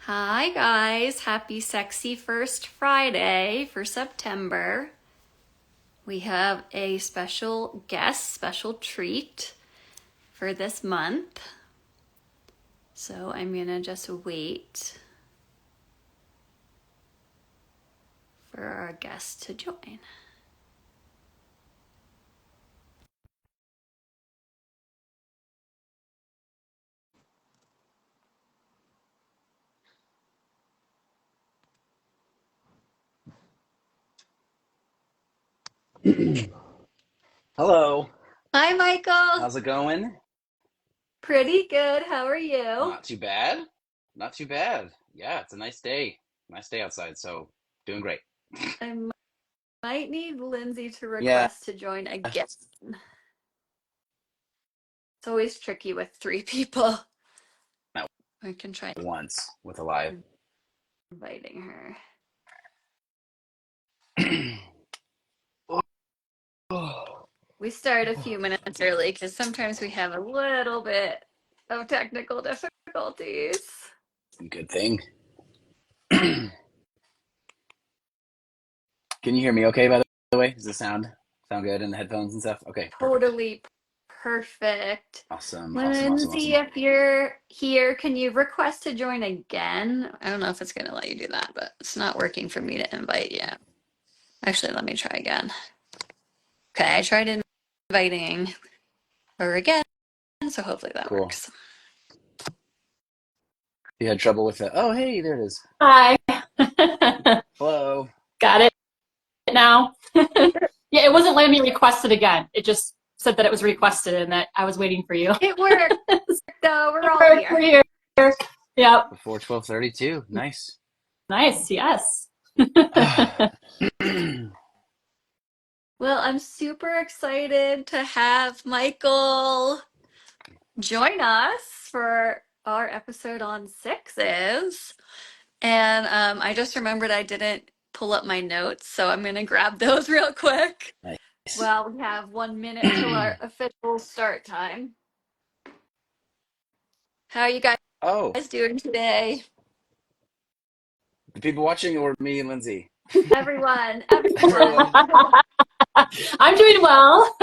Hi guys, happy sexy first Friday for September. We have a special guest, special treat for this month. So I'm gonna just wait for our guest to join. Hello. Hi Michael, How's it going? pretty good. How are you? Not too bad. Not too bad. Yeah, it's a nice day. Nice day outside, so doing great. I might need Lyndsey to Yeah, request to join again. It's always tricky with three people. at I can try once with a live. inviting her. We start a few minutes early because sometimes we have a little bit of technical difficulties. Good thing. Can you hear me okay, by the way? Does the sound good in the headphones and stuff? Okay, perfect. Totally perfect. Awesome, awesome, awesome, Lyndsey, awesome. if you're here, can you request to join again? I don't know if it's going to let you do that, but it's not working for me to invite you. Actually, let me try again. Okay, I tried inviting her again, so hopefully that Cool. works. You had trouble with it. Oh, hey, there it is. Hi. Hello. Got it now? Yeah, it wasn't letting me request it again. It just said that it was requested and that I was waiting for you. It worked, though. We're all We're here. here. Yep. Before 12:32. Nice. Nice. Yes. Well, I'm super excited to have Michael join us for our episode on sixes. And I just remembered I didn't pull up my notes, so I'm going to grab those real quick. Nice. Well, we have 1 minute till our official start time. How are you guys Oh, doing today? the people watching or me and Lindsay? Everyone, Everyone. everyone. I'm doing well.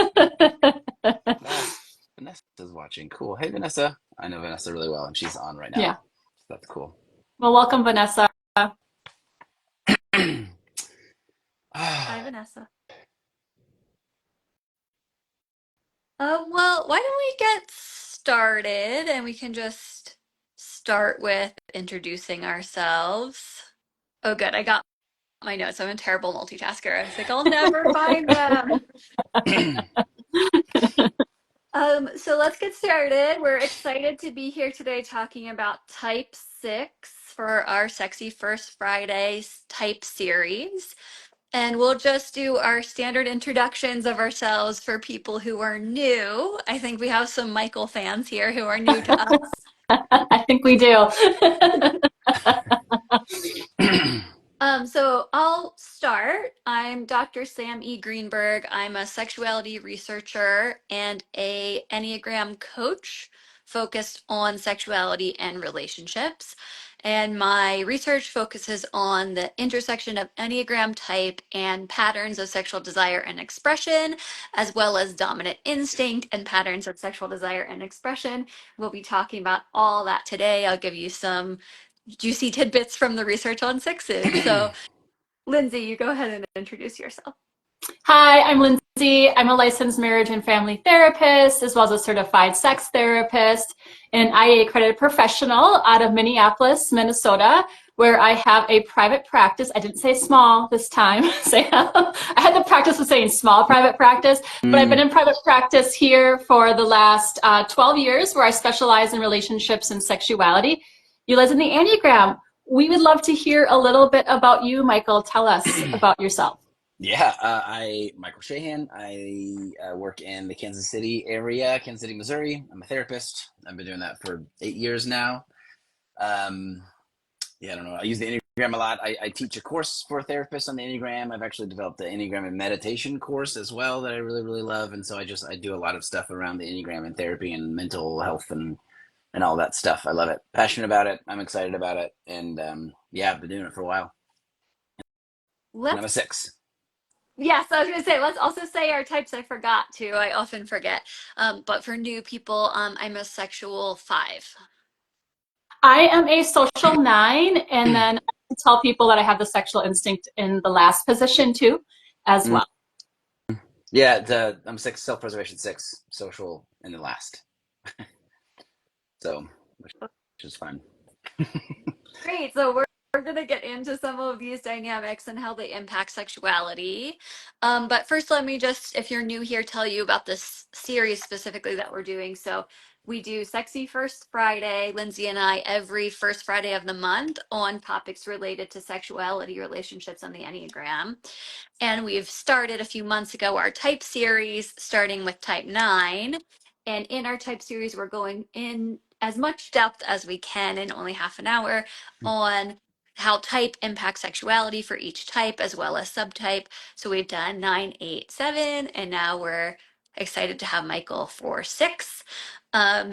Ah, Vanessa's watching. Cool. Hey, Vanessa. I know Vanessa really well, and she's on right now. Yeah. So that's cool. Well, welcome, Vanessa. Hi, Ah, Vanessa. Well, why don't we get started and we can just start with introducing ourselves. Oh, good. I got my notes. I'm a terrible multitasker. I was like, I'll never find them. So let's get started. We're excited to be here today talking about type 6 for our Sexy First Fridays type series. And we'll just do our standard introductions of ourselves for people who are new. I think we have some Michael fans here who are new to us. I think we do. So I'll start. I'm Dr. Sam E. Greenberg. I'm a sexuality researcher and a Enneagram coach focused on sexuality and relationships. And my research focuses on the intersection of Enneagram type and patterns of sexual desire and expression, as well as dominant instinct and patterns of sexual desire and expression. We'll be talking about all that today. I'll give you some juicy tidbits from the research on sixes. So, Lyndsey, you go ahead and introduce yourself. Hi, I'm Lyndsey. I'm a licensed marriage and family therapist, as well as a certified sex therapist, and IA accredited professional out of Minneapolis, Minnesota, where I have a private practice. I didn't say small this time. I had the practice of saying small private practice, but I've been in private practice here for the last 12 years, where I specialize in relationships and sexuality. You live in the Enneagram. We would love to hear a little bit about you, Michael. Tell us about yourself. Yeah, Michael Shahan. I work in the Kansas City area, Kansas City, Missouri. I'm a therapist. I've been doing that for 8 years now. Um, yeah, I don't know. I use the Enneagram a lot. I teach a course for therapists on the Enneagram. I've actually developed the Enneagram and meditation course as well that I really, really love. And so I do a lot of stuff around the Enneagram and therapy and mental health and and all that stuff. I love it. Passionate about it. I'm excited about it. And yeah, I've been doing it for a while. And I'm a Let's, 6. yes, I was going to say, let's also say our types. I forgot to. I often forget. But for new people, I'm a sexual 5. I am a social 9, and then I tell people that I have the sexual instinct in the last position too, as Mm. well. Yeah, I'm 6, self-preservation 6, social in the last. So, which is fun. Great. So we're going to get into some of these dynamics and how they impact sexuality. But first, let me just, if you're new here, tell you about this series specifically that we're doing. So we do Sexy First Friday, Lyndsey and I, every first Friday of the month on topics related to sexuality, relationships, and the Enneagram. And we've started a few months ago our type series, starting with type 9. And in our type series, we're going in as much depth as we can in only half an hour on how type impacts sexuality for each type as well as subtype. So we've done 9, 8, 7, and now we're excited to have Michael for 6.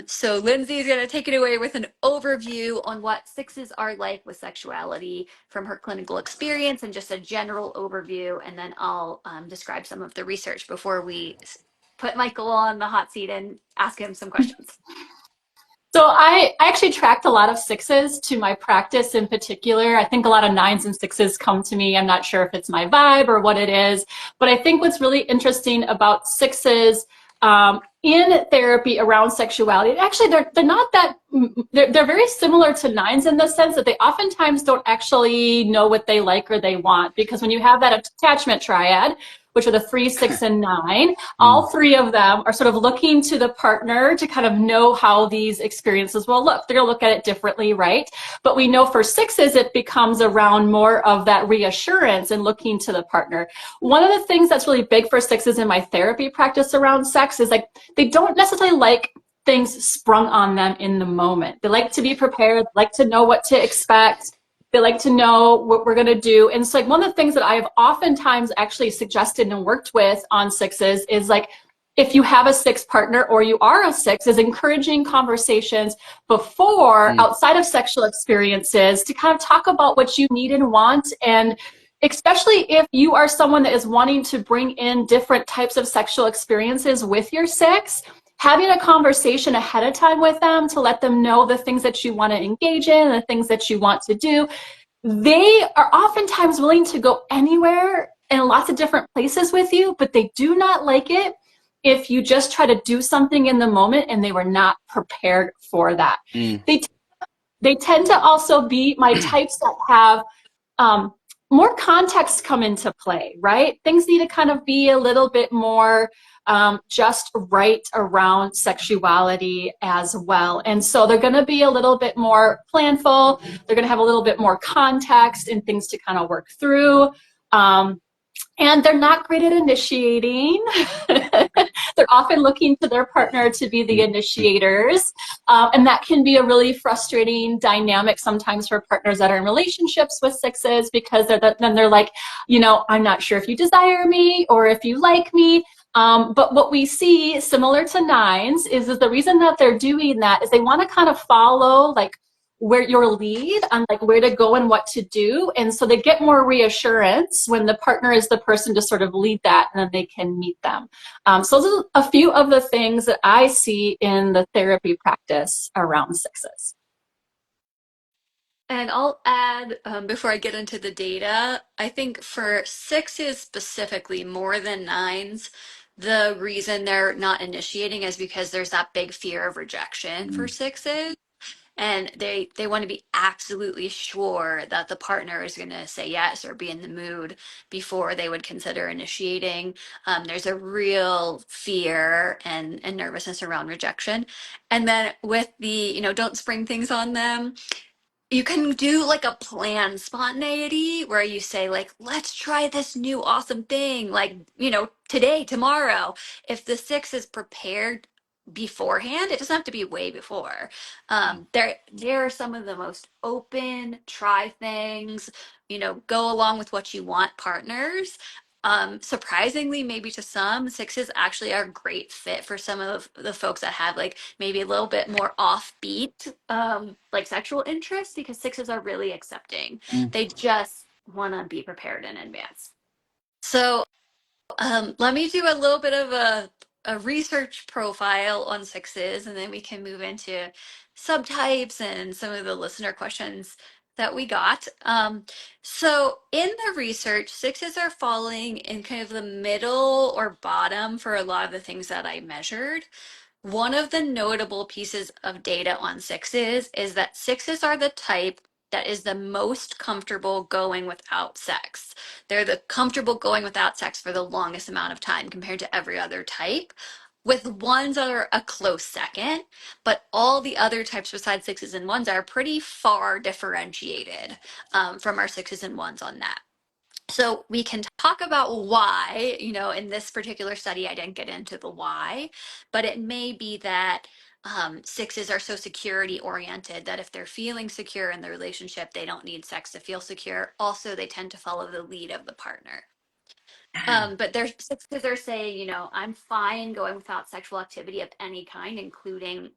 So Lyndsey is going to take it away with an overview on what 6s are like with sexuality from her clinical experience and just a general overview. And then I'll describe some of the research before we put Michael on the hot seat and ask him some questions. So I actually tracked a lot of 6s to my practice in particular. I think a lot of 9s and 6s come to me. I'm not sure if it's my vibe or what it is, but I think what's really interesting about 6s in therapy around sexuality, actually they're not that, they're very similar to 9s in the sense that they oftentimes don't actually know what they like or they want, because when you have that attachment triad, which are the 3, 6, and 9. Mm. All 3 of them are sort of looking to the partner to kind of know how these experiences will look. They're going to look at it differently, right? But we know for 6s, it becomes around more of that reassurance and looking to the partner. One of the things that's really big for 6s in my therapy practice around sex is like they don't necessarily like things sprung on them in the moment. They like to be prepared, like to know what to expect. They like to know what we're going to do. And it's like one of the things that I have oftentimes actually suggested and worked with on 6s is like, if you have a 6 partner or you are a 6, is encouraging conversations before, Mm. outside of sexual experiences, to kind of talk about what you need and want. And especially if you are someone that is wanting to bring in different types of sexual experiences with your 6, having a conversation ahead of time with them to let them know the things that you want to engage in, the things that you want to do. They are oftentimes willing to go anywhere in lots of different places with you, but they do not like it if you just try to do something in the moment and they were not prepared for that. Mm. They, they tend to also be my types that have um, more context come into play, right? Things need to kind of be a little bit more just right around sexuality as well. And so they're going to be a little bit more planful. They're going to have a little bit more context and things to kind of work through. And they're not great at initiating. They're often looking to their partner to be the initiators. And that can be a really frustrating dynamic sometimes for partners that are in relationships with 6s, because then they're like, I'm not sure if you desire me or if you like me. But what we see similar to 9s is the reason that they're doing that is they want to kind of follow like where your lead on like where to go and what to do. And so they get more reassurance when the partner is the person to sort of lead that, and then they can meet them. So those are a few of the things that I see in the therapy practice around 6s. And I'll add, before I get into the data, I think for 6s specifically, more than 9s, the reason they're not initiating is because there's that big fear of rejection for Mm. 6s. And they want to be absolutely sure that the partner is going to say yes or be in the mood before they would consider initiating. There's a real fear and nervousness around rejection. And then with the, don't spring things on them, you can do like a planned spontaneity where you say like, let's try this new awesome thing, like, today, tomorrow. If the 6 is prepared beforehand, it doesn't have to be way before. There are some of the most open, try things, go along with what you want partners. Surprisingly, maybe to some, sixes actually are a great fit for some of the folks that have like maybe a little bit more offbeat, like sexual interest, because sixes are really accepting. Mm. They just want to be prepared in advance. So let me do a little bit of a research profile on sixes, and then we can move into subtypes and some of the listener questions that we got. So in the research, sixes are falling in kind of the middle or bottom for a lot of the things that I measured. One of the notable pieces of data on sixes is that sixes are the type that is the most comfortable going without sex. They're the comfortable going without sex for the longest amount of time compared to every other type, with ones that are a close second. But all the other types besides sixes and ones are pretty far differentiated from our sixes and ones on that. So we can talk about why, in this particular study, I didn't get into the why, but it may be that sixes are so security oriented that if they're feeling secure in the relationship, they don't need sex to feel secure. Also, they tend to follow the lead of the partner. But there's sixes are saying, I'm fine going without sexual activity of any kind, including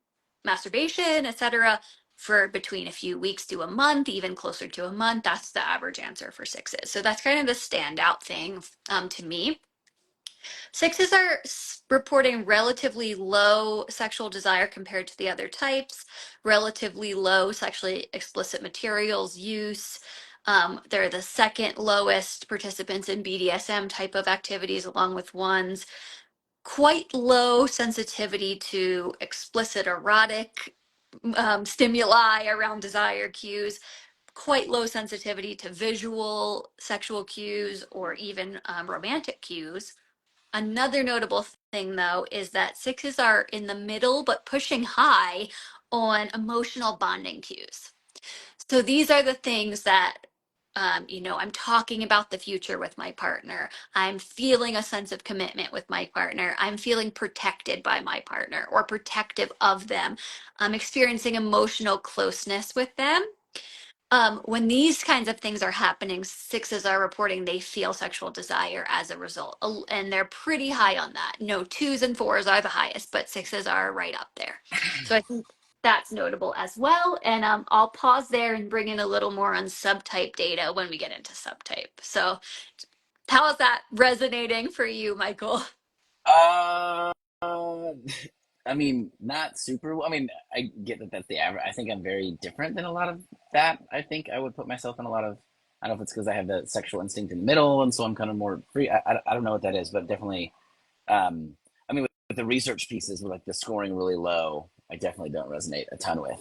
masturbation, etc., for between a few weeks to a month, even closer to a month. That's the average answer for sixes. So that's kind of the standout thing to me. Sixes are reporting relatively low sexual desire compared to the other types, relatively low sexually explicit materials use. They're the second lowest participants in BDSM type of activities, along with ones. Quite low sensitivity to explicit erotic stimuli around desire cues, quite low sensitivity to visual sexual cues or even romantic cues. Another notable thing, though, is that sixes are in the middle but pushing high on emotional bonding cues. So these are the things that, I'm talking about the future with my partner. I'm feeling a sense of commitment with my partner. I'm feeling protected by my partner or protective of them. I'm experiencing emotional closeness with them. When these kinds of things are happening, sixes are reporting they feel sexual desire as a result, and they're pretty high on that. No, twos and fours are the highest, but sixes are right up there. So I think that's notable as well. And I'll pause there and bring in a little more on subtype data when we get into subtype. So how is that resonating for you, Michael? Uh, I mean, not super. I mean, I get that that's the average. I think I'm very different than a lot of that. I think I would put myself in a lot of. I don't know if it's because I have the sexual instinct in the middle, and so I'm kind of more free. I don't know what that is, but definitely. Um, I mean, with the research pieces, with like the scoring really low, I definitely don't resonate a ton with.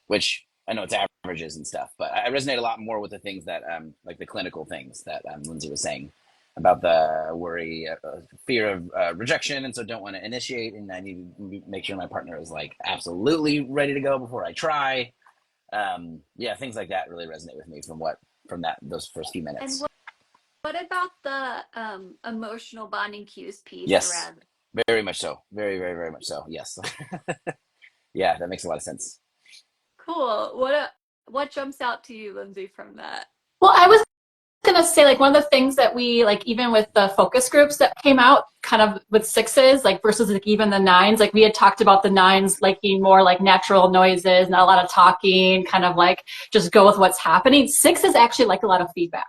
Which I know it's averages and stuff, but I resonate a lot more with the things that, like the clinical things that Lyndsey was saying about the worry, fear of rejection, and so don't want to initiate, and I need to make sure my partner is like absolutely ready to go before I try. Yeah, things like that really resonate with me from those first few And minutes. what about the emotional bonding cues piece Yes, around? very much so. Very, very, very much so. Yes. Yeah, that makes a lot of sense. Cool. What jumps out to you, Lyndsey, from that? Well, I was gonna say like one of the things that we like even with the focus groups that came out kind of with sixes like versus like even the nines, like we had talked about the nines liking more like natural noises, not a lot of talking, kind of like just go with what's happening. Sixes actually like a lot of feedback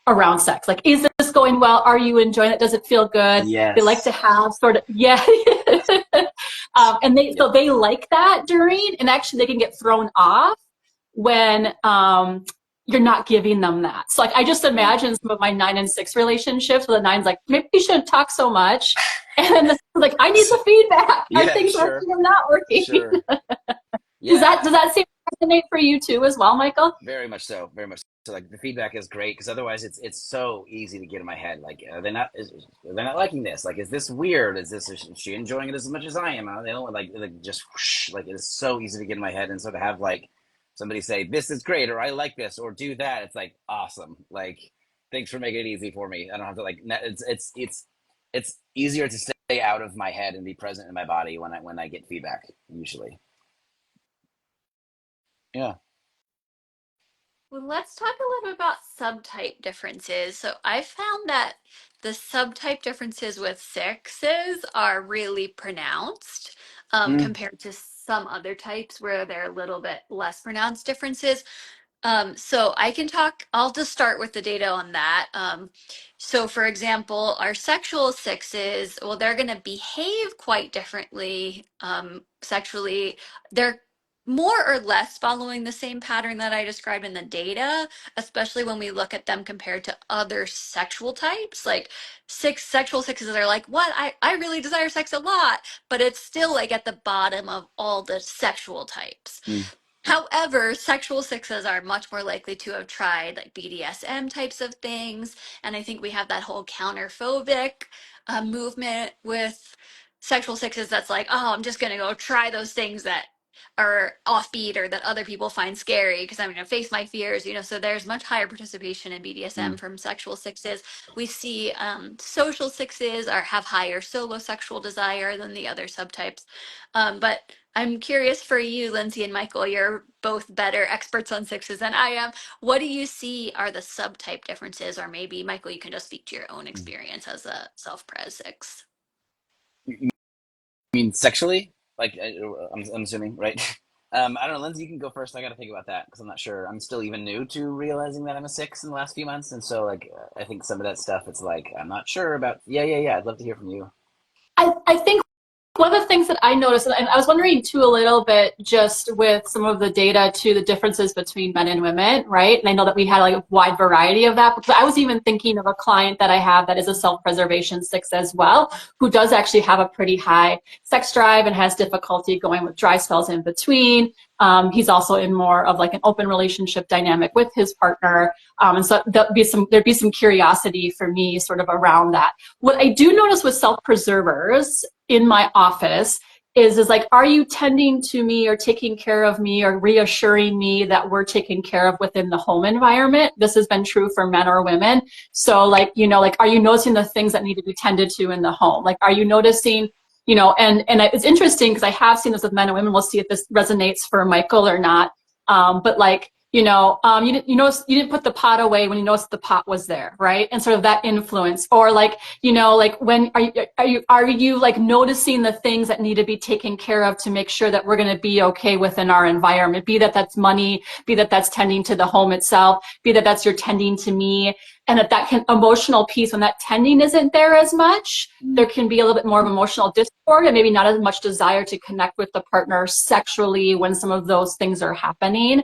around sex, like is this going well, are you enjoying it, does it feel good? They like to Yes. have sort of yeah and they Yep. so they like that during, and actually they can get thrown off when you're not giving them that. So like I just Mm. imagine some of my 9 and 6 relationships where the nine's like, maybe we shouldn't talk so much. And then the like, I need the feedback. Are Yeah, things sure. working or not working? Sure. does that Yeah. does that seem to resonate for you too as well, Michael? Very much so. Very much so. Like the feedback is great because otherwise it's so easy to get in my head. Like they're not liking this. Like is this weird? Is she enjoying it as much as I am? They don't like just whoosh, like it's so easy to get in my head. And so to have like somebody say this is great or I like this or do that, it's like awesome. Like thanks for making it easy for me. I don't have to like it's easier to stay out of my head and be present in my body when I get feedback usually. Yeah. Well, let's talk a little bit about subtype differences. So I found that the subtype differences with sixes are really pronounced Mm, compared to some other types where they're a little bit less pronounced differences. So I can talk, I'll just start with the data on that. So for example, our sexual sixes, well, they're going to behave quite differently sexually. They're more or less following the same pattern that I described in the data, especially when we look at them compared to other sexual types. Like sexual sixes are like, what? I really desire sex a lot, but it's still like at the bottom of all the sexual types. mm, However, sexual sixes are much more likely to have tried like BDSM types of things. And I think we have that whole counterphobic movement with sexual sixes that's like, oh, I'm just going to go try those things that are offbeat or that other people find scary because I'm going to face my fears, you know. So there's much higher participation in BDSM mm. from sexual sixes. We see social sixes are have higher solo sexual desire than the other subtypes. But I'm curious for you, Lyndsey and Michael, you're both better experts on sixes than I am. What do you see are the subtype differences? Or maybe, Michael, you can just speak to your own Mm. experience as a self-pres six. You mean sexually? Like, I'm assuming, right? I don't know, Lindsay, you can go first. I got to think about that because I'm not sure. I'm still even new to realizing that I'm a six in the last few months, and so like, I think some of that stuff, it's like I'm not sure about. Yeah, yeah, yeah. I'd love to hear from you. I think one of the things that I noticed, and I was wondering too a little bit just with some of the data to the differences between men and women, right? And I know that we had like a wide variety of that, but I was even thinking of a client that I have that is a self-preservation six as well, who does actually have a pretty high sex drive and has difficulty going with dry spells in between. He's also in more of like an open relationship dynamic with his partner. And so there'd be some curiosity for me sort of around that. What I do notice with self-preservers in my office is like, are you tending to me or taking care of me or reassuring me that we're taken care of within the home environment? This has been true for men or women. So like, you know, like, are you noticing the things that need to be tended to in the home? Like, are you noticing, you know, and it's interesting because I have seen this with men and women. We'll see if this resonates for Michael or not. But like, you notice you didn't put the pot away when you noticed the pot was there, right? And sort of that influence, or like, you know, like when are you like noticing the things that need to be taken care of to make sure that we're going to be okay within our environment? Be that that's money, be that that's tending to the home itself, be that that's your tending to me, and that can emotional piece when that tending isn't there as much. There can be a little bit more of emotional discord and maybe not as much desire to connect with the partner sexually when some of those things are happening.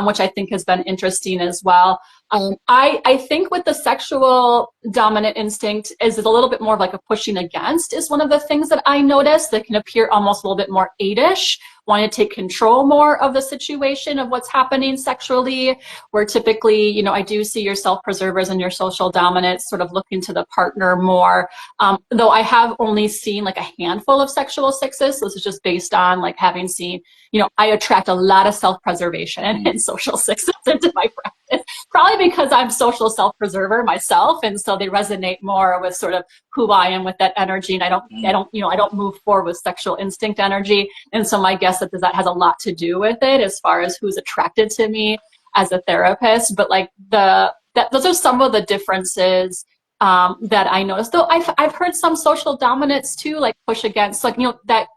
Which I think has been interesting as well. I think with the sexual dominant instinct is a little bit more of like a pushing against is one of the things that I notice that can appear almost a little bit more eight-ish, wanting to take control more of the situation of what's happening sexually, where typically, you know, I do see your self-preservers and your social dominants sort of looking to the partner more. Though I have only seen like a handful of sexual sixes, so this is just based on like having seen, you know, I attract a lot of self-preservation and social sixes into my practice, probably because I'm social self-preserver myself, and so they resonate more with sort of who I am with that energy, and I don't move forward with sexual instinct energy, and so my guess that has a lot to do with it as far as who's attracted to me as a therapist. But like those are some of the differences that I noticed. Though I've heard some social dominants too, like push against, like, you know, that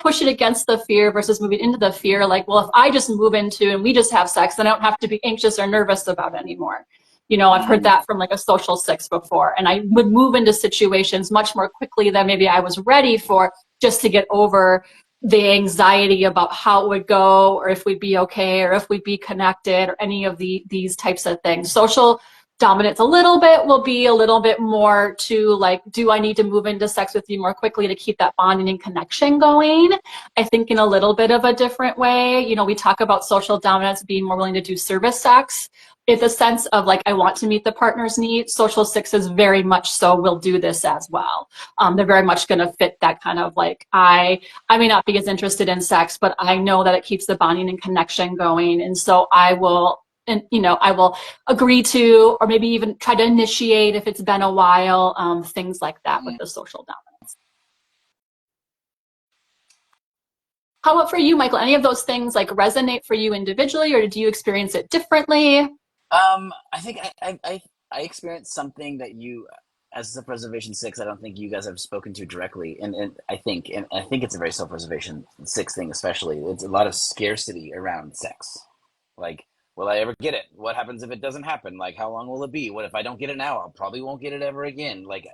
push it against the fear versus moving into the fear. Like, well, if I just move into and we just have sex, then I don't have to be anxious or nervous about it anymore. You know, I've heard that from like a social six before, and I would move into situations much more quickly than maybe I was ready for, just to get over the anxiety about how it would go, or if we'd be okay, or if we'd be connected, or any of these types of things. Social dominance a little bit will be a little bit more to like, do I need to move into sex with you more quickly to keep that bonding and connection going? I think in a little bit of a different way. You know, we talk about social dominance being more willing to do service sex. It's a sense of like, I want to meet the partner's needs. Social sixes very much so will do this as well. They're very much going to fit that kind of like, I may not be as interested in sex, but I know that it keeps the bonding and connection going. And so I will agree to, or maybe even try to initiate if it's been a while, things like that with the social dominance. How about for you, Michael? Any of those things like resonate for you individually, or do you experience it differently? I think I experienced something that you as a self-preservation six, I don't think you guys have spoken to directly, and I think it's a very self-preservation six thing, especially. It's a lot of scarcity around sex. Like, will I ever get it? What happens if it doesn't happen? Like, how long will it be? What if I don't get it now? I probably won't get it ever again. Like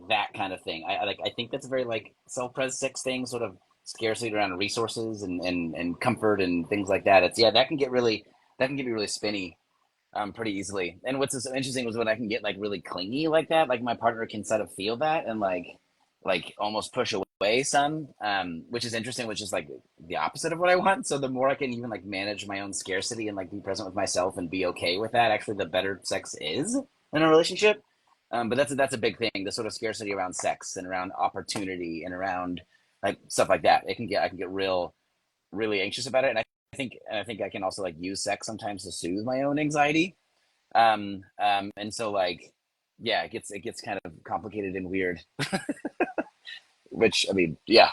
that kind of thing. I think that's a very like self-pres six thing, sort of scarcity around resources and comfort and things like that. It's that can get me really spinny pretty easily. And what's so interesting was when I can get like really clingy like that, like my partner can sort of feel that and like almost push away some, which is interesting, which is like the opposite of what I want. So the more I can even like manage my own scarcity and like be present with myself and be okay with that, actually the better sex is in a relationship. But that's a big thing, the sort of scarcity around sex and around opportunity and around like stuff like that. I can get really anxious about it. And I think I can also like use sex sometimes to soothe my own anxiety. And so like, yeah, it gets kind of complicated and weird. Which I mean, yeah.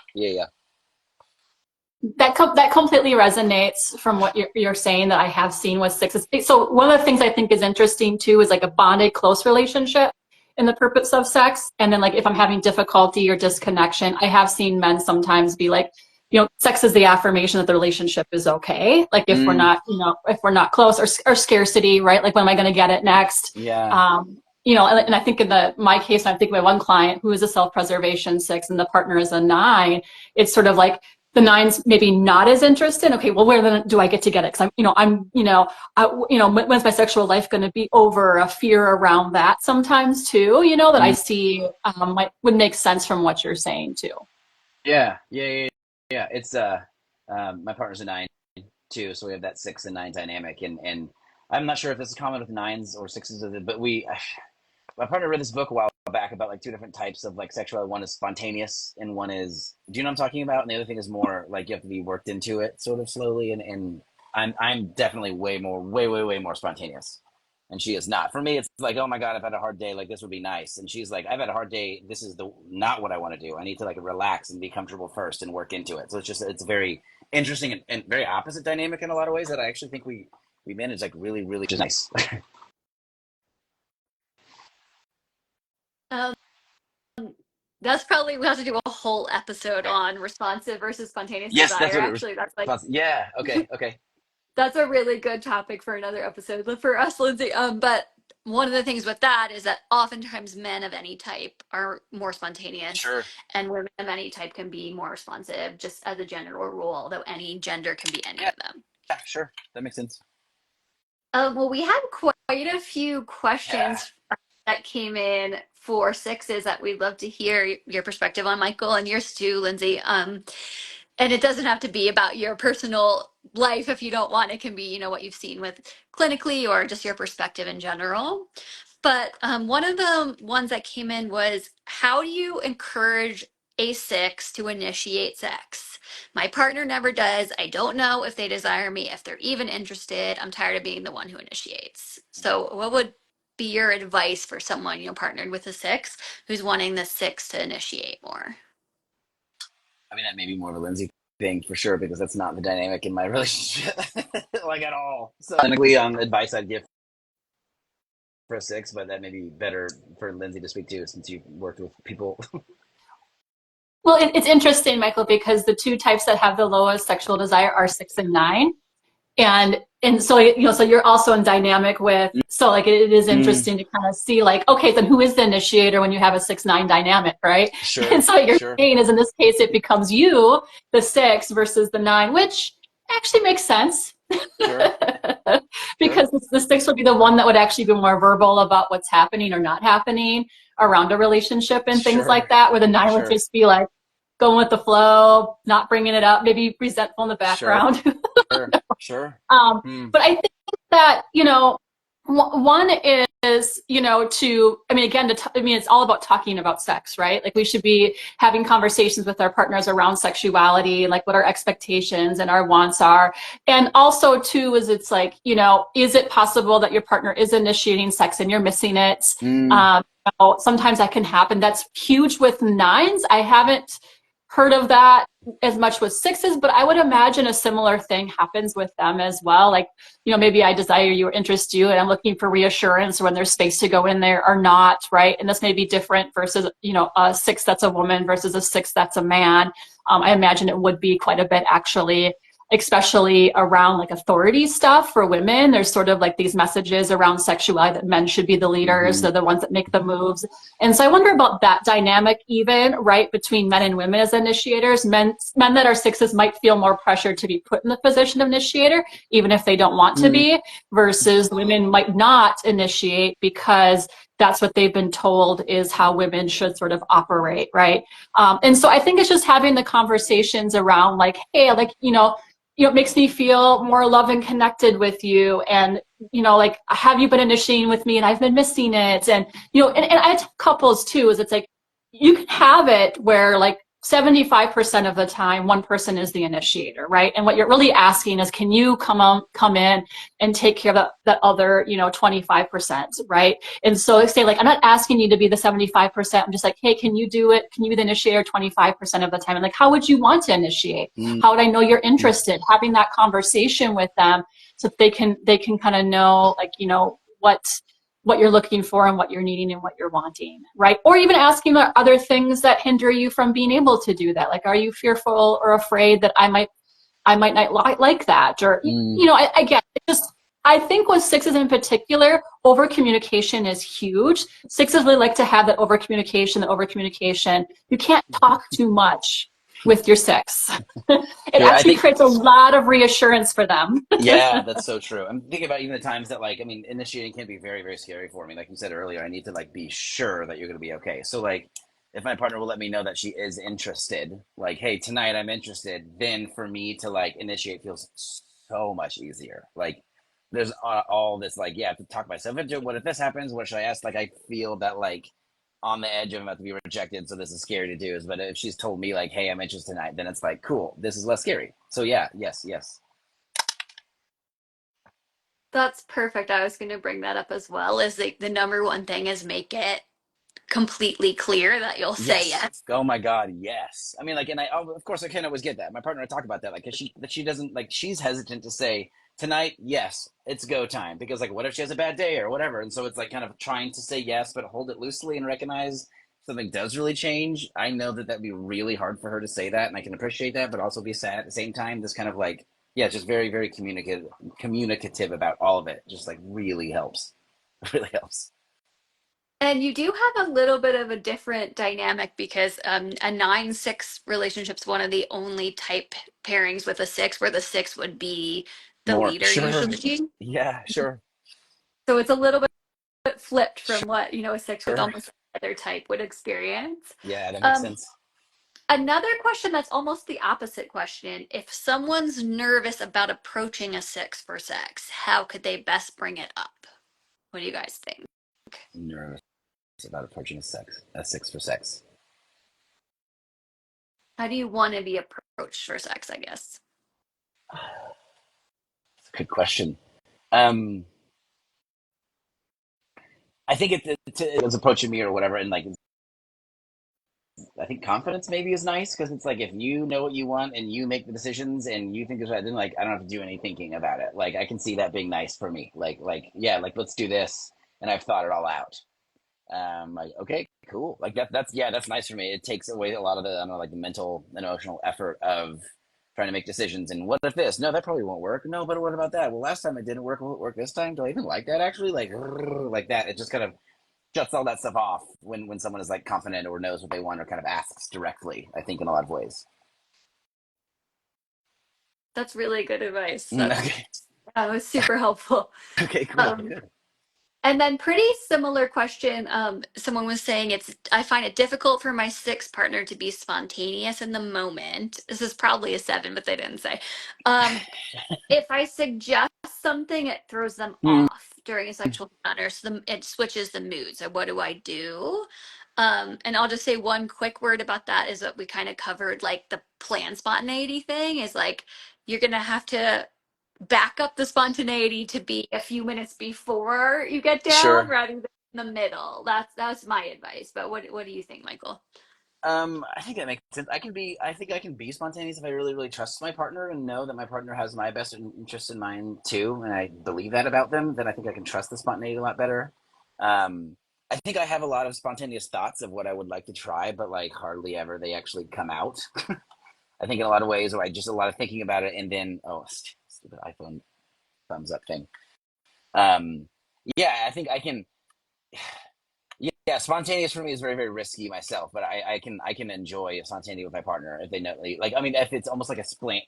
That completely resonates from what you're saying that I have seen with sixes. So one of the things I think is interesting too is like a bonded close relationship in the purpose of sex. And then like if I'm having difficulty or disconnection, I have seen men sometimes be like, sex is the affirmation that the relationship is okay. Like if we're not, if we're not close or scarcity, right? Like when am I going to get it next? Yeah. And I think in my case, I'm thinking about one client who is a self-preservation six and the partner is a nine. It's sort of like, the nine's maybe not as interested. Okay, well, where then do I get to get it? Because when's my sexual life going to be over? A fear around that sometimes too. That I see would make sense from what you're saying too. Yeah. It's my partner's a nine too, so we have that six and nine dynamic, and I'm not sure if this is common with nines or sixes, but my partner read this book a while back about like two different types of like sexuality. One is spontaneous and one is, do you know what I'm talking about? And the other thing is more like you have to be worked into it sort of slowly. And I'm definitely way more spontaneous. And she is not. For me, it's like, oh my God, I've had a hard day. Like this would be nice. And she's like, I've had a hard day. This is not what I want to do. I need to like relax and be comfortable first and work into it. So it's very interesting and very opposite dynamic in a lot of ways that I actually think we manage like really just nice. Um, that's probably we have to do a whole episode on responsive versus spontaneous Yes, that's desire. what it Actually, that's like yeah. Okay. that's a really good topic for another episode. But for us, Lyndsey, but one of the things with that is that oftentimes men of any type are more spontaneous, Sure. and women of any type can be more responsive, just as a general rule. Although any gender can be any Yeah. of them. Yeah, sure. That makes sense. Well, we had quite a few Yeah. questions that came in for sixes that we'd love to hear your perspective on, Michael, and yours too, Lyndsey. And it doesn't have to be about your personal life if you don't want. It can be, what you've seen with clinically or just your perspective in general. But one of the ones that came in was, how do you encourage a six to initiate sex? My partner never does. I don't know if they desire me, if they're even interested. I'm tired of being the one who initiates. So what would be your advice for someone, partnered with a six who's wanting the six to initiate more? I mean, that may be more of a Lindsay thing for sure, because that's not the dynamic in my relationship, like at all. So technically, advice I'd give for a six, but that may be better for Lindsay to speak to since you've worked with people. Well, it's interesting, Michael, because the two types that have the lowest sexual desire are 6 and 9. And so, so you're also in dynamic with, so like it is interesting to kind of see like, okay, then who is the initiator when you have a 6-9 dynamic, right? Sure. And so what you're Sure. saying is in this case, it becomes you, the 6 versus the 9, which actually makes sense. Sure. Because the 6 would be the one that would actually be more verbal about what's happening or not happening around a relationship and things like that, where the 9 would just be like going with the flow, not bringing it up, maybe resentful in the background. Sure. But I think that, one is, it's all about talking about sex, right? Like we should be having conversations with our partners around sexuality, like what our expectations and our wants are. And also too, is it's like, is it possible that your partner is initiating sex and you're missing it? Sometimes that can happen. That's huge with 9s. I haven't heard of that as much with sixes, but I would imagine a similar thing happens with them as well. Like, maybe I desire you or interest you, and I'm looking for reassurance when there's space to go in there or not, right? And this may be different versus, a six that's a woman versus a six that's a man. I imagine it would be quite a bit actually, especially around like authority stuff for women. There's sort of like these messages around sexuality that men should be the leaders, they're the ones that make the moves. And so I wonder about that dynamic even, right, between men and women as initiators. Men that are sixes might feel more pressure to be put in the position of initiator, even if they don't want to be, versus women might not initiate because that's what they've been told is how women should sort of operate, right? And so I think it's just having the conversations around like, hey, like, it makes me feel more loved and connected with you. And, like, have you been initiating with me and I've been missing it? And, and I tell couples too, is it's like, you can have it where like 75% of the time, one person is the initiator, right? And what you're really asking is, can you come in and take care of that other, 25%, right? And so I say, like, I'm not asking you to be the 75%. I'm just like, hey, can you do it? Can you be the initiator 25% of the time? And like, how would you want to initiate? How would I know you're interested? Having that conversation with them so that they can kind of know, like, what you're looking for and what you're needing and what you're wanting, right? Or even asking other things that hinder you from being able to do that. Like, are you fearful or afraid that I might not like that? Or, I get it. I think with sixes in particular, over communication is huge. Sixes really like to have that over communication. You can't talk too much with your six. It actually creates a lot of reassurance for them. Yeah, that's so true. I'm thinking about even the times that, like, I mean, initiating can be very, very scary for me. Like you said earlier, I need to like be sure that you're going to be okay. So like, if my partner will let me know that she is interested, like, hey, tonight I'm interested, then for me to like initiate feels so much easier. Like, there's all this like, yeah, I have to talk myself into it. What if this happens? What should I ask? Like, I feel that like on the edge of about to be rejected, so this is scary to do. But if she's told me like, hey, I'm interested tonight, then it's like, cool, this is less scary. So yeah, yes. That's perfect. I was going to bring that up as well. Is like the number one thing is make it completely clear that you'll say Yes. yes. Oh my God. Yes. I mean, like, and of course, I can't always get that. My partner, I talk about that, like, cause she doesn't like, she's hesitant to say tonight, yes, it's go time, because like, what if she has a bad day or whatever? And so it's like kind of trying to say yes, but hold it loosely and recognize something does really change. I know that that'd be really hard for her to say that, and I can appreciate that, but also be sad at the same time. This kind of like, yeah, just very, very communicative about all of it. Just like really helps. Really helps. And you do have a little bit of a different dynamic because a 9-6 relationship's one of the only type pairings with a six where the six would be the More. leader Sure. usually. Yeah, sure. So it's a little bit flipped from what, a six with Sure. almost other type would experience. Yeah, that makes Um, sense. Another question that's almost the opposite question. If someone's nervous about approaching a six for sex, how could they best bring it up? What do you guys think? Nervous about approaching a six for sex. How do you want to be approached for sex, I guess? That's a good question. Um, I think it's approaching me or whatever, and like I think confidence maybe is nice, because it's like if you know what you want and you make the decisions and you think it's right, then like I don't have to do any thinking about it. Like I can see that being nice for me. Like yeah, like let's do this, and I've thought it all out. Like okay, cool. Like that's yeah, that's nice for me. It takes away a lot of the I don't know, like the mental and emotional effort of trying to make decisions. And what if this? No, that probably won't work. No, but what about that? Well, last time it didn't work. Will it work this time? Do I even like that actually? Like that. It just kind of shuts all that stuff off when someone is like confident or knows what they want or kind of asks directly. I think in a lot of ways. That's really good advice. Okay. That was super helpful. Okay. Cool. Um, Good. and then pretty similar question. Someone was saying I find it difficult for my six partner to be spontaneous in the moment. This is probably a 7, but they didn't say. Um, if I suggest something, it throws them Hmm. off during a sexual encounter. So it switches the mood. So what do I do? And I'll just say one quick word about that is that we kind of covered like the planned spontaneity thing is like you're gonna have to back up the spontaneity to be a few minutes before you get down Sure. rather than in the middle. That's my advice. But what do you think, Michael? I think that makes sense. I think I can be spontaneous if I really, really trust my partner and know that my partner has my best interest in mind too, and I believe that about them. Then I think I can trust the spontaneity a lot better. I think I have a lot of spontaneous thoughts of what I would like to try, but like hardly ever they actually come out. I think in a lot of ways, or I just a lot of thinking about it, and then stupid iPhone thumbs up thing. Um, yeah, I think I can. Yeah, spontaneous for me is very, very risky myself, but I can enjoy spontaneity with my partner if they know, like, I mean, if it's almost like a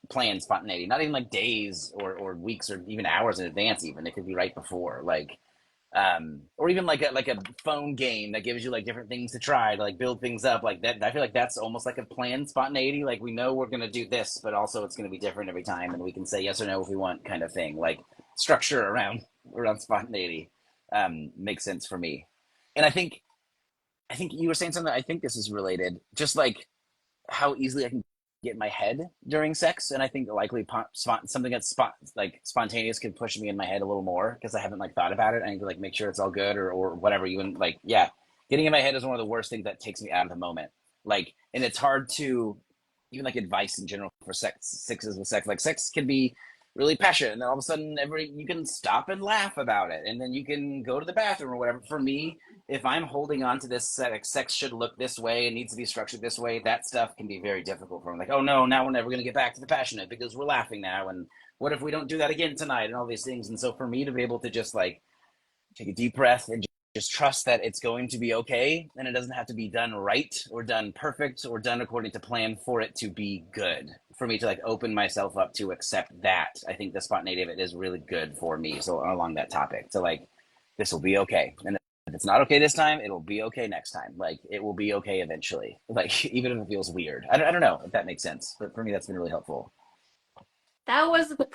planned spontaneity, not even like days or weeks or even hours in advance, even it could be right before, like, or even like a phone game that gives you like different things to try to like build things up like that. I feel like that's almost like a planned spontaneity. Like we know we're gonna do this, but also it's gonna be different every time, and we can say yes or no if we want, kind of thing. Like structure around spontaneity makes sense for me, and I think you were saying something. I think this is related. Just like how easily I can get in my head during sex, and I think likely something that's like spontaneous could push me in my head a little more because I haven't like thought about it. I need to like make sure it's all good or whatever. Even like yeah, getting in my head is one of the worst things that takes me out of the moment. Like, and it's hard to even like advice in general for sexes with sex. Like sex can be really passionate, and then all of a sudden you can stop and laugh about it, and then you can go to the bathroom or whatever. For me, if I'm holding on to this sex should look this way and needs to be structured this way, that stuff can be very difficult for me. Like, oh no, now we're never going to get back to the passionate because we're laughing now. And what if we don't do that again tonight and all these things? And so for me to be able to just like take a deep breath and just trust that it's going to be okay and it doesn't have to be done right or done perfect or done according to plan for it to be good. For me to like open myself up to accept that, I think the spontaneity of it is really good for me. So along that topic, to like, this will be okay. And if it's not okay this time, it'll be okay next time. Like it will be okay eventually. Like even if it feels weird. I don't know if that makes sense, but for me, that's been really helpful. That was a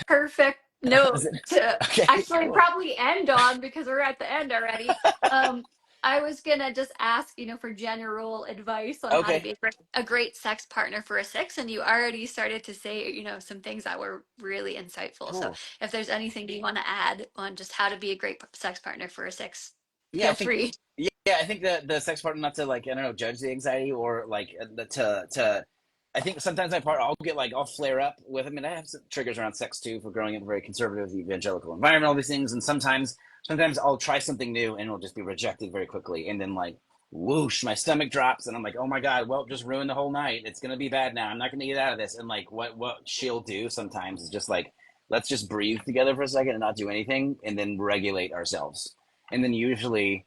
perfect note to Okay, actually cool. probably end on because we're at the end already. Um, I was gonna just ask, for general advice on how to Okay, be a great sex partner for a six, and you already started to say, some things that were really insightful. So cool. if there's anything you want to add on just how to be a great sex partner for a six, Yeah, I feel think free. yeah, I think the sex part not to like I don't know judge the anxiety or like to I think sometimes I'll get like I'll flare up with I mean I have some triggers around sex too for growing up in a very conservative evangelical environment, all these things, and sometimes I'll try something new and it'll just be rejected very quickly, and then like whoosh my stomach drops and I'm like, oh my god, well, just ruined the whole night, it's gonna be bad now, I'm not gonna get out of this. And like what she'll do sometimes is just like, let's just breathe together for a second and not do anything and then regulate ourselves. And then usually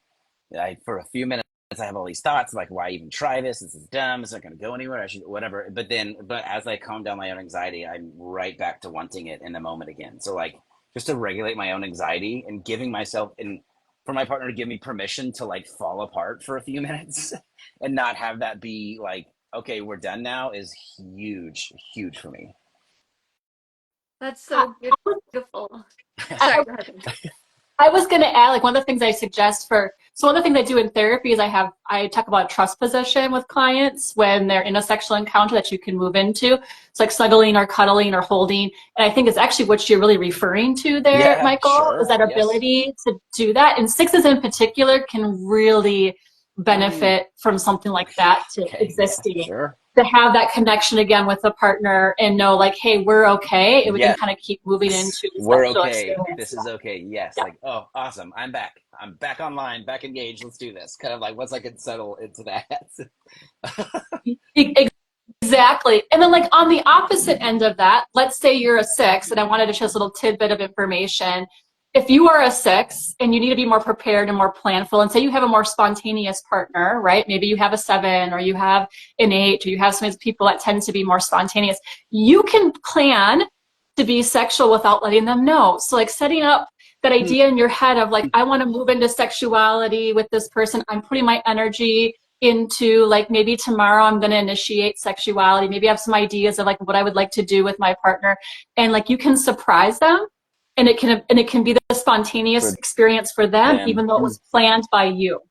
for a few minutes I have all these thoughts like, why even try this? This is dumb. It's not going to go anywhere. I should whatever. But as I calm down my own anxiety, I'm right back to wanting it in the moment again. So like, just to regulate my own anxiety and giving myself and for my partner to give me permission to like fall apart for a few minutes and not have that be like, okay, we're done now is huge, huge for me. That's I, so beautiful. I, Sorry, go ahead. I was going to add, like, one of the things I suggest so one of the things I do in therapy is I talk about trust position with clients when they're in a sexual encounter that you can move into. It's like snuggling or cuddling or holding. And I think it's actually what you're really referring to there, Yeah, Michael, is sure. that Yes. ability to do that. And sixes in particular can really Mm, benefit from something like that to okay. Yeah, existing. sure. To have that connection again with the partner and know like, hey, we're okay, and we can Yes. kind of keep moving into the We're sexual okay. experience. This is okay. Yes. Yeah. Like, oh, awesome. I'm back. I'm back online, back engaged. Let's do this. Kind of like once I can settle into that. Exactly. And then like on the opposite end of that, let's say you're a six, and I wanted to share this little tidbit of information. If you are a six and you need to be more prepared and more planful, and say you have a more spontaneous partner, right? Maybe you have a seven or you have an eight or you have some of these people that tend to be more spontaneous. You can plan to be sexual without letting them know. So like setting up that idea in your head of like, I want to move into sexuality with this person. I'm putting my energy into like maybe tomorrow I'm going to initiate sexuality. Maybe I have some ideas of like what I would like to do with my partner, and like you can surprise them, and it can be the spontaneous For experience for them, them. even though it was planned by you.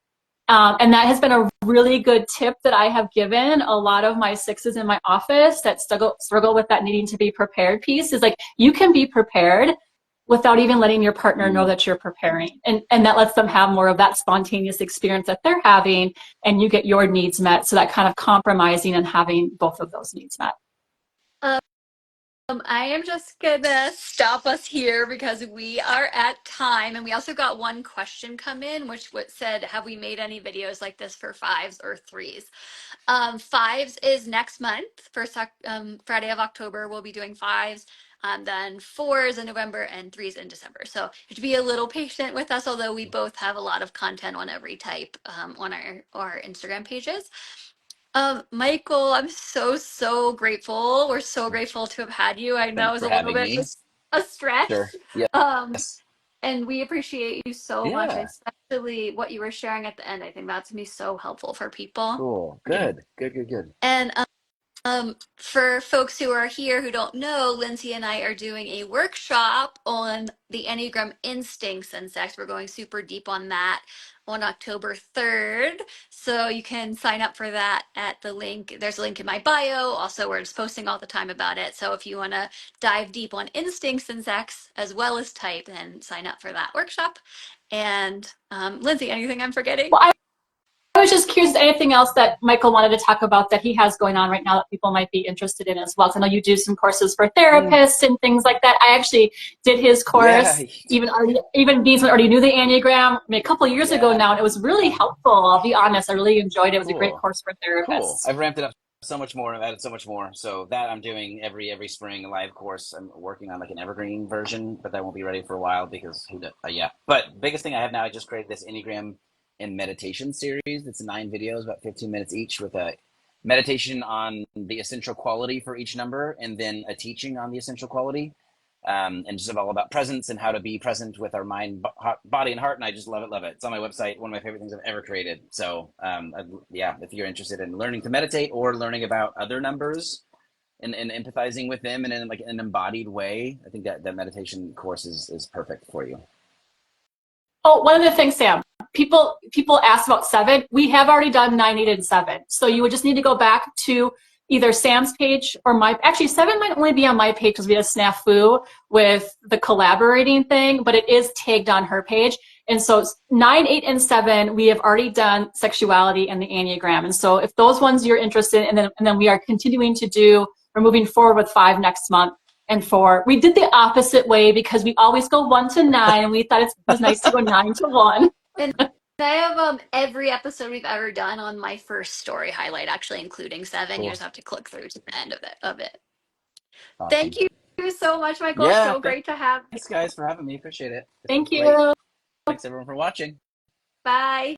And that has been a really good tip that I have given a lot of my sixes in my office that struggle with that needing to be prepared piece. Is like, you can be prepared without even letting your partner know that you're preparing. And that lets them have more of that spontaneous experience that they're having, and you get your needs met. So that kind of compromising and having both of those needs met. I am just gonna stop us here because we are at time, and we also got one question come in, which said, "Have we made any videos like this for fives or threes?" Fives is next month. First Friday of October, we'll be doing fives. Then fours in November and threes in December. So you have to be a little patient with us, although we both have a lot of content on every type on our Instagram pages. Michael, I'm so grateful. We're so grateful to have had you. I know it Thanks was for a little having bit me. a stretch. Sure. Um, Yes. and we appreciate you so much, Yeah. especially what you were sharing at the end. I think that's gonna be so helpful for people. Cool. Good. Good. And for folks who are here who don't know, Lyndsey and I are doing a workshop on the Enneagram instincts and sex. We're going super deep on that on October 3rd. So you can sign up for that at the link. There's a link in my bio. Also, we're just posting all the time about it. So if you want to dive deep on instincts and sex as well as type, then sign up for that workshop. And Lyndsey, anything I'm forgetting? Well, I was just curious, anything else that Michael wanted to talk about that he has going on right now that people might be interested in as well? So I know you do some courses for therapists and things like that. I actually did his course, Yeah. even Beans already knew the Enneagram, I mean, a couple of years ago now, and it was really helpful. I'll be honest, I really enjoyed it. It was a great Cool. course for Cool. therapists. I've ramped it up so much more. I've added so much more. So that I'm doing every spring, a live course. I'm working on like an evergreen version, but that won't be ready for a while because yeah. But biggest thing I have now, I just created this Enneagram and meditation series. It's 9 videos, about 15 minutes each, with a meditation on the essential quality for each number, and then a teaching on the essential quality. And just all about presence and how to be present with our mind, body, and heart. And I just love it. It's on my website. One of my favorite things I've ever created. So, yeah, if you're interested in learning to meditate or learning about other numbers and empathizing with them in like an embodied way, I think that meditation course is perfect for you. Oh, one other thing, Sam. People ask about 7. We have already done 9, 8, and 7. So you would just need to go back to either Sam's page or my. Actually, 7 might only be on my page because we had a snafu with the collaborating thing, but it is tagged on her page. And so 9, 8, and 7, we have already done sexuality and the Enneagram. And so if those ones you're interested in, and then we are continuing to do, we're moving forward with 5 next month. And 4, we did the opposite way because we always go 1 to 9, and we thought it was nice to go 9 to 1. And I have every episode we've ever done on my first story highlight, actually including 7. Cool. You just have to click through to the end of it. Awesome. Thank you so much, Michael. Yeah. So great to have you. Thanks, guys, for having me. Appreciate it. Thank Great. you. Thanks, everyone, for watching. Bye.